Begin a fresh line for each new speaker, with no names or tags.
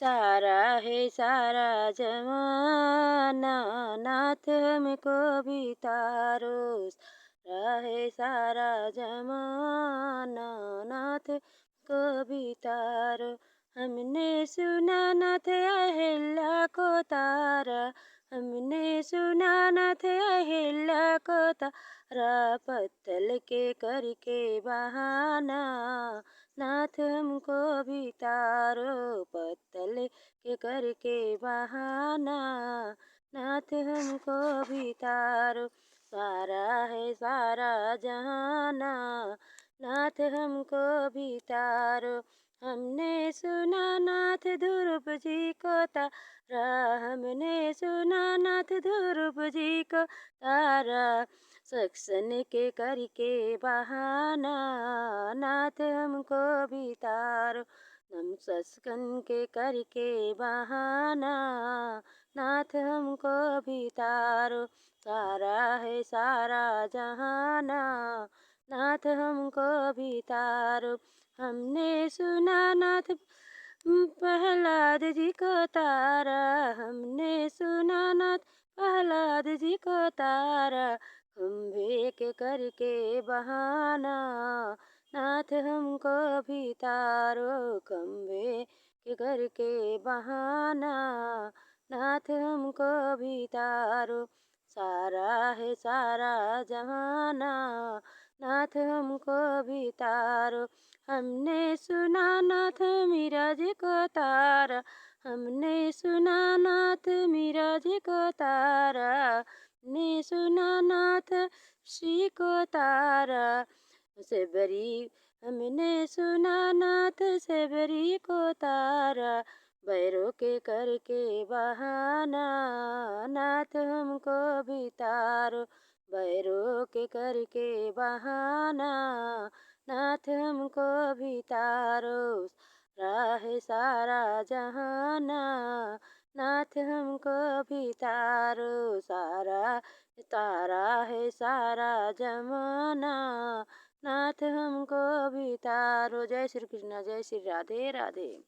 सारा है सारा जमाना, नाथ हमको भी तारो। सारा है सारा जमाना, नाथ को भी तारो। हमने सुना नाथ अहिल्या को तारा, हमने सुना नाथ अहिल्या को तारा। पत्तल के करके बहाना, नाथ हमको भी तारो। पत्तल के करके बहाना, नाथ हमको भी तारो। सारा है सारा जहाना, नाथ हमको भी तारो। हमने सुना नाथ ध्रुव जी को तारा, हमने सुना नाथ ध्रुव जी को तारा। सक्सन के करके बहाना, नाथ हमको भी तारो। हम सक्सन के करके बहाना, नाथ हमको भी तारो। सारा है सारा जहाना, नाथ हमको भी तारो। हमने सुना नाथ प्रहलाद जी को तारा, हमने सुना नाथ प्रहलाद जी को तारा। खम्भे के करके बहाना, नाथ हमको भी तारो। खम्भे के करके बहाना, नाथ हमको भी तारो। सारा है सारा जहाना, नाथ हमको भी तारो। हमने सुना नाथ मीरा जी को तारा, हमने सुना नाथ मीरा जी को तारा। ने सुना नाथ श्री को तारा। सेबरी हमने सुना नाथ सेबरी को तारा। भैरो के करके बहाना, नाथ हमको भी तारो। भैरो के करके बहाना, नाथ हमको भी तारो। राह सारा जहाना, नाथ हमको भी तारो। सारा तारा है सारा जमाना, नाथ हमको भी तारो। जय श्री कृष्ण, जय श्री राधे राधे।